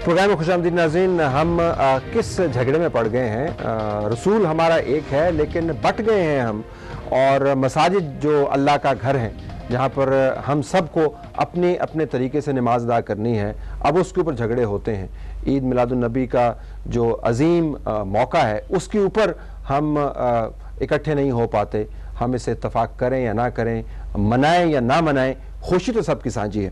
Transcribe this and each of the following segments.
Programme میں خوش آمدید ناظرین. ہم کس جھگڑے میں پڑ گئے ہیں؟ رسول ہمارا ایک ہے لیکن بٹ گئے ہیں ہم، اور مساجد جو اللہ کا گھر ہیں جہاں پر ہم سب کو اپنے طریقے سے نماز ادا کرنی ہے، اب اس کے اوپر جھگڑے ہوتے ہیں. عید میلاد النبی کا جو عظیم موقع ہے اس کے اوپر ہم اکٹھے نہیں ہو پاتے. ہم اسے اتفاق کریں یا نہ کریں، منائیں یا نہ منائیں، خوشی تو سب کی سانجھی ہے.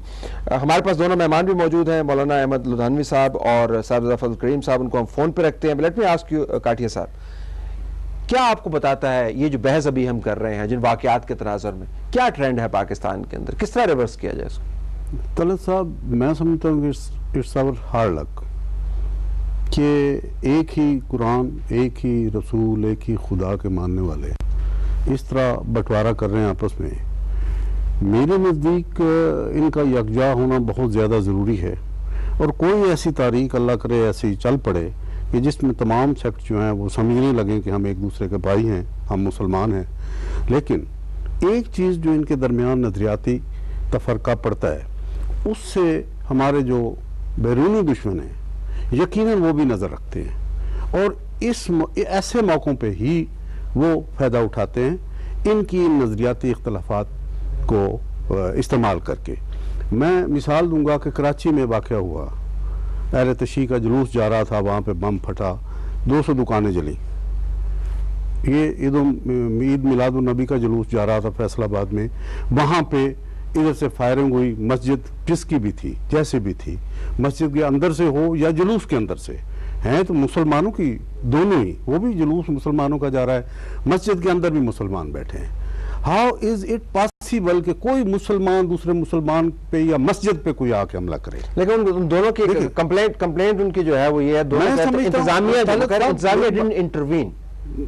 ہمارے پاس دونوں مہمان بھی موجود ہیں، مولانا احمد لدھانوی صاحب اور صاحب فضل کریم صاحب. ان کو ہم فون پہ رکھتے ہیں. لیٹ می آسک یو کاٹیا صاحب، کیا آپ کو بتاتا ہے یہ جو بحث ابھی ہم کر رہے ہیں جن واقعات کے تناظر میں، کیا ٹرینڈ ہے پاکستان کے اندر؟ کس طرح ریورس کیا جائے اس کو؟ طلعت صاحب، میں سمجھتا ہوں کہ اٹس آور ہارڈ لک کہ ایک ہی قرآن، ایک ہی رسول، ایک ہی خدا کے ماننے والے اس طرح بٹوارہ کر رہے ہیں آپس میں. میرے نزدیک ان کا یکجا ہونا بہت زیادہ ضروری ہے، اور کوئی ایسی تاریخ اللہ کرے ایسی چل پڑے کہ جس میں تمام سیکٹ جو ہیں وہ سمجھنے لگیں کہ ہم ایک دوسرے کے بھائی ہیں، ہم مسلمان ہیں. لیکن ایک چیز جو ان کے درمیان نظریاتی تفرقہ پڑتا ہے، اس سے ہمارے جو بیرونی دشمن ہیں یقیناً وہ بھی نظر رکھتے ہیں، اور ایسے موقعوں پہ ہی وہ فائدہ اٹھاتے ہیں ان کی نظریاتی اختلافات کو استعمال کر کے. میں مثال دوں گا کہ کراچی میں واقعہ ہوا، اہل تشیع کا جلوس جا رہا تھا، وہاں پہ بم پھٹا، 200 دکانیں جلیں. یہ عید میلاد النبی کا جلوس جا رہا تھا فیصل آباد میں، وہاں پہ ادھر سے فائرنگ ہوئی. مسجد جس کی بھی تھی، جیسے بھی تھی، مسجد کے اندر سے ہو یا جلوس کے اندر سے، ہیں تو مسلمانوں کی دونوں ہی، وہ بھی جلوس مسلمانوں کا جا رہا ہے، مسجد کے اندر بھی مسلمان بیٹھے ہیں. ہاؤ از اٹ پاسبل کہ کوئی مسلمان دوسرے مسلمان پہ یا مسجد پہ کوئی آ کے حملہ کرے؟ لیکن ان دونوں کی کمپلینٹ ان کی جو ہے وہ یہ ہے،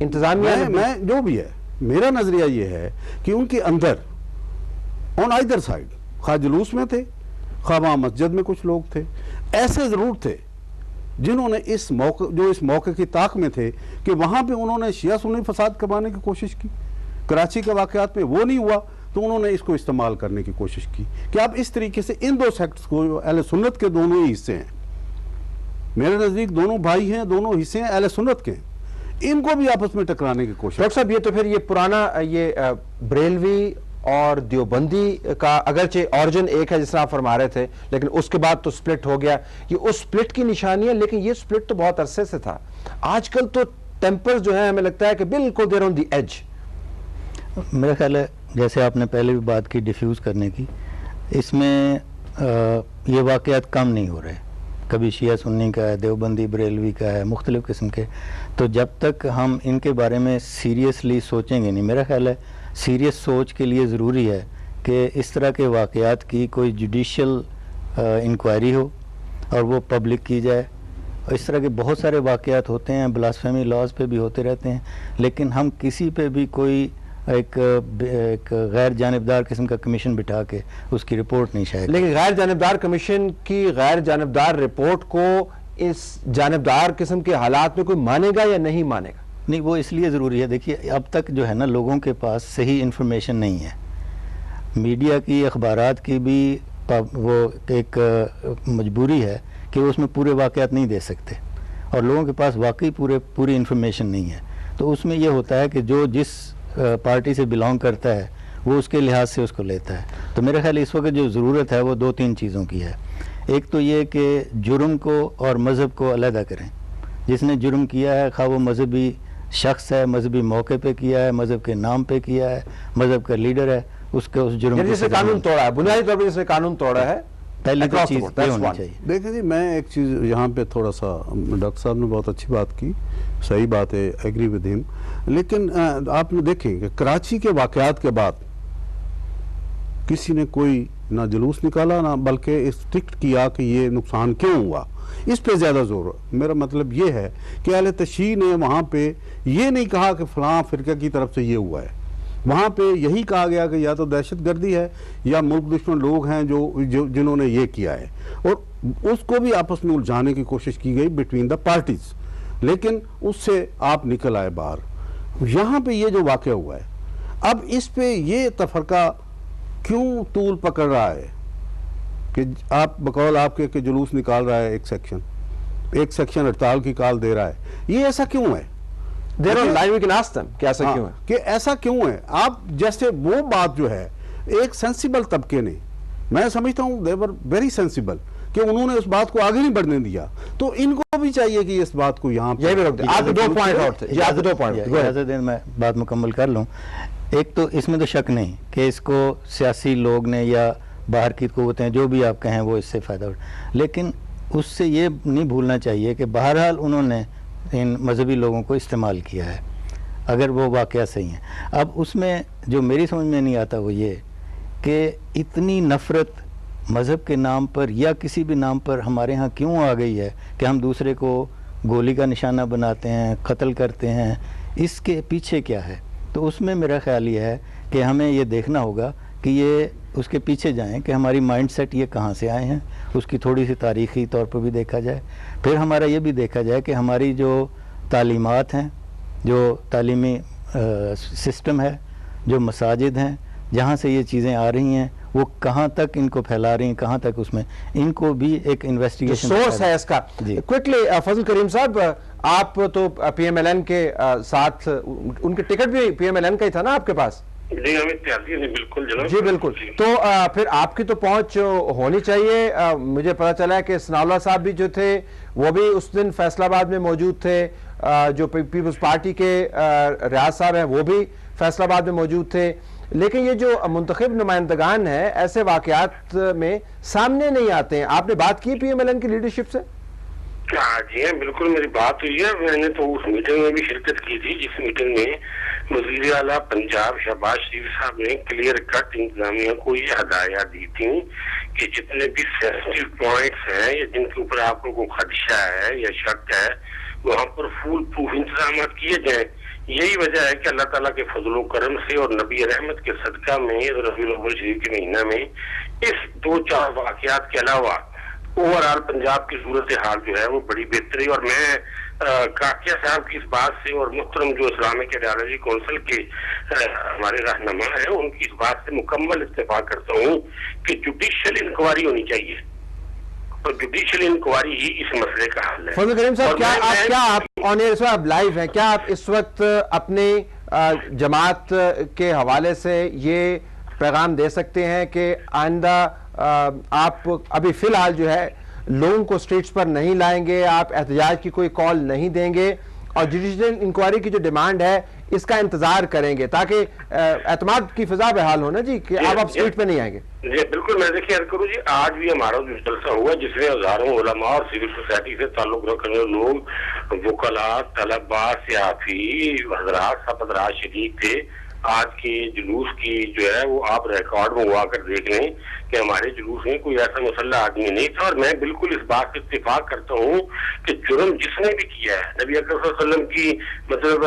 انتظامیہ میں جو بھی ہے، میرا نظریہ یہ ہے کہ ان کے اندر آن آئیدر سائڈ، خواہ جلوس میں تھے خواہ وہاں مسجد میں کچھ لوگ تھے، ایسے ضرور تھے جنہوں نے اس موقع کی طاق میں تھے کہ وہاں پہ انہوں نے شیعہ سنی فساد کروانے کی کوشش کی. کراچی کے واقعات میں وہ نہیں ہوا تو انہوں نے اس کو استعمال کرنے کی کوشش کی کہ اب اس طریقے سے ان دو سیکٹس کو، اہل سنت کے دونوں ہی حصے ہیں، میرے نزدیک دونوں بھائی ہیں، دونوں حصے ہیں اہل سنت کے، ان کو بھی آپس میں ٹکرانے کی کوشش. ڈاکٹر صاحب، یہ تو پھر یہ پرانا یہ بریلوی اور دیوبندی کا اگرچہ آرجن ایک ہے جس طرح آپ فرما رہے تھے، لیکن اس کے بعد تو سپلٹ ہو گیا. یہ اس سپلٹ کی نشانی ہے، لیکن یہ سپلٹ تو بہت عرصے سے تھا. آج کل تو ٹیمپرز جو ہیں ہمیں لگتا ہے کہ بالکل دیر آن دی ایج. میرا خیال ہے جیسے آپ نے پہلے بھی بات کی ڈیفیوز کرنے کی، اس میں یہ واقعات کم نہیں ہو رہے. کبھی شیعہ سنی کا ہے، دیوبندی بریلوی کا ہے، مختلف قسم کے. تو جب تک ہم ان کے بارے میں سیریسلی سوچیں گے نہیں، میرا خیال ہے سیریس سوچ کے لیے ضروری ہے کہ اس طرح کے واقعات کی کوئی جوڈیشل انکوائری ہو اور وہ پبلک کی جائے. اس طرح کے بہت سارے واقعات ہوتے ہیں، بلاسفیمی لاز پہ بھی ہوتے رہتے ہیں، لیکن ہم کسی پہ بھی کوئی ایک غیر جانبدار قسم کا کمیشن بٹھا کے اس کی رپورٹ نہیں شائع. لیکن غیر جانبدار کمیشن کی غیر جانبدار رپورٹ کو اس جانبدار قسم کے حالات میں کوئی مانے گا یا نہیں مانے گا؟ نہیں، وہ اس لیے ضروری ہے. دیکھیے اب تک جو ہے نا لوگوں کے پاس صحیح انفارمیشن نہیں ہے. میڈیا کی، اخبارات کی بھی وہ ایک مجبوری ہے کہ وہ اس میں پورے واقعات نہیں دے سکتے، اور لوگوں کے پاس واقعی پوری انفارمیشن نہیں ہے. تو اس میں یہ ہوتا ہے کہ جو جس پارٹی سے بلانگ کرتا ہے وہ اس کے لحاظ سے اس کو لیتا ہے. تو میرے خیال اس وقت جو ضرورت ہے وہ 2-3 چیزوں کی ہے. ایک تو یہ کہ جرم کو اور مذہب کو علیحدہ کریں. جس نے جرم کیا ہے، خواہ وہ مذہبی شخص ہے، مذہبی موقع پہ کیا ہے، مذہب کے نام پہ کیا ہے، مذہب کا لیڈر ہے، اس کے اس جرم جس نے قانون توڑا ہے، بنیادی طور پر جس نے قانون توڑا ہے، پہلی تو چیز یہ ہونی چاہیے. دیکھیں جی، میں ایک چیز یہاں پہ تھوڑا سا، ڈاکٹر صاحب نے بہت اچھی بات کی، صحیح بات ہے، ایگری ود ہم. لیکن آپ نے دیکھیں کہ کراچی کے واقعات کے بعد کسی نے کوئی نہ جلوس نکالا، نہ بلکہ اسٹرکٹ کیا کہ یہ نقصان کیوں ہوا. اس پہ زیادہ زور. میرا مطلب یہ ہے کہ اہل تشیع نے وہاں پہ یہ نہیں کہا کہ فلاں فرقہ کی طرف سے یہ ہوا ہے. وہاں پہ یہی کہا گیا کہ یا تو دہشت گردی ہے یا ملک دشمن لوگ ہیں جنہوں نے یہ کیا ہے، اور اس کو بھی آپس میں الجھانے کی کوشش کی گئی بٹوین دا پارٹیز. لیکن اس سے آپ نکل آئے باہر. یہاں پہ یہ جو واقعہ ہوا ہے، اب اس پہ یہ تفرقہ کیوں طول پکڑ رہا ہے کہ آپ بقول آپ کے کہ جلوس نکال رہا ہے ایک سیکشن، ایک سیکشن ہڑتال کی کال دے رہا ہے. یہ ایسا کیوں ہے؟ They're on live, we can ask them کہ ایسا کیوں ہے. کہ ایسا کیوں ہے؟ آپ جیسے وہ بات جو ہے ایک سینسیبل طبقے نے، میں سمجھتا ہوں they were very sensible کہ انہوں نے اس بات کو آگے نہیں بڑھنے دیا، تو ان کو بھی چاہیے کہ اس بات کو یہاں یہی بھی رکھ دیں. آپ 2 پوائنٹ اور تھے جی، آپ 2 پوائنٹ. اجازت دیں میں بات مکمل کر لوں. ایک تو اس میں تو شک نہیں کہ اس کو سیاسی لوگ نے یا باہر کی قوتیں جو بھی آپ کہیں وہ اس سے فائدہ اٹھا، لیکن اس سے یہ نہیں بھولنا چاہیے کہ بہرحال انہوں نے ان مذہبی لوگوں کو استعمال کیا ہے، اگر وہ واقعہ صحیح ہیں. اب اس میں جو میری سمجھ میں نہیں آتا وہ یہ کہ اتنی نفرت مذہب کے نام پر یا کسی بھی نام پر ہمارے ہاں کیوں آ گئی ہے کہ ہم دوسرے کو گولی کا نشانہ بناتے ہیں، قتل کرتے ہیں. اس کے پیچھے کیا ہے؟ تو اس میں میرا خیال یہ ہے کہ ہمیں یہ دیکھنا ہوگا کہ یہ اس کے پیچھے جائیں کہ ہماری مائنڈ سیٹ یہ کہاں سے آئے ہیں، اس کی تھوڑی سی تاریخی طور پر بھی دیکھا جائے. پھر ہمارا یہ بھی دیکھا جائے کہ ہماری جو تعلیمات ہیں، جو تعلیمی سسٹم ہے، جو مساجد ہیں جہاں سے یہ چیزیں آ رہی ہیں، وہ کہاں تک ان کو پھیلا رہی ہیں، کہاں تک اس میں ان کو بھی ایک انویسٹیگیشن سورس ہے اس کا. کوئکلی فضل کریم صاحب، آپ تو پی ایم ایل این کے ساتھ، ان کے ٹکٹ بھی پی ایم ایل این کا ہی تھا نا آپ کے پاس؟ جی ہمیں تیاری ہے، بالکل جناب. جی بالکل. تو پھر آپ کی تو پہنچ ہونی چاہیے. مجھے پتا چلا ہے کہ ثناء اللہ صاحب بھی جو تھے وہ بھی اس دن فیصل آباد میں موجود تھے، جو پیپلز پارٹی کے ریاض صاحب ہیں وہ بھی فیصل آباد میں موجود تھے. لیکن یہ جو منتخب نمائندگان ہیں ایسے واقعات میں سامنے نہیں آتے ہیں. آپ نے بات کی پی ایم ایل این کی لیڈرشپ سے؟ جی ہاں بالکل میری بات ہوئی ہے. میں نے تو اس میٹنگ میں بھی شرکت کی تھی جس میٹنگ میں وزیر اعلیٰ پنجاب شہباز شریف صاحب نے کلیئر کٹ انتظامیہ کو یہ ہدایات دی تھی کہ جتنے بھی سینسٹیو پوائنٹس ہیں یا جن کے اوپر آپ کو کوئی خدشہ ہے یا شک ہے وہاں پر فول پروف انتظامات کیے جائیں. یہی وجہ ہے کہ اللہ تعالیٰ کے فضل و کرم سے اور نبی رحمت کے صدقہ میں ربیع الاول شریف کے مہینہ میں اس 2-4 واقعات کے علاوہ اوورآل پنجاب کی صورتحال جو ہے وہ بڑی بہتر ہے. اور میں کاکیہ صاحب کی اس بات سے اور محترم جو اسلامک ایڈیالوجی کونسل کے ہمارے رہنما ہیں ان کی اس بات سے مکمل اتفاق کرتا ہوں کہ جوڈیشل انکوائری ہونی چاہیے اور جوڈیشل انکوائری ہی اس مسئلے کا حل ہے. فضل کریم صاحب، کیا آپ آن ایئر اس وقت لائیو ہیں، کیا آپ اس وقت اپنی جماعت کے حوالے سے یہ پیغام دے سکتے ہیں کہ آئندہ آپ ابھی فی الحال جو ہے لوگوں کو سٹریٹس پر نہیں لائیں گے، آپ احتجاج کی کوئی کال نہیں دیں گے اور جوڈیشل انکوائری کی جو ڈیمانڈ ہے اس کا انتظار کریں گے تاکہ اعتماد کی فضا بحال ہو نا جی، کہ آپ سٹریٹ پہ نہیں آئیں گے؟ جی بالکل. میں دیکھیے عرض کروں جی، آج بھی ہمارا جو جلسہ ہوا جس میں ہزاروں علماء اور سول سوسائٹی سے تعلق رکھنے والے لوگ، وکلاء، طلباء، سیاسی حضرات، سب حضرات شریک تھے. آج کے جلوس کی جو ہے وہ آپ ریکارڈ منگوا کر دیکھ لیں کہ ہمارے جلوس میں کوئی ایسا مسلح آدمی نہیں تھا. اور میں بالکل اس بات سے اتفاق کرتا ہوں کہ جرم جس نے بھی کیا ہے، نبی اکرم صلی اللہ علیہ وسلم کی مطلب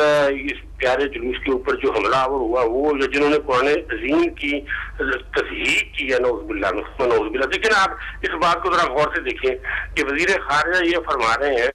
اس پیارے جلوس کے اوپر جو حملہ آور ہوا وہ جنہوں نے قرآن عظیم کی تصحیح کی ہے، نعوذ باللہ نعوذ باللہ. لیکن آپ اس بات کو ذرا غور سے دیکھیں کہ وزیر خارجہ یہ فرما رہے ہیں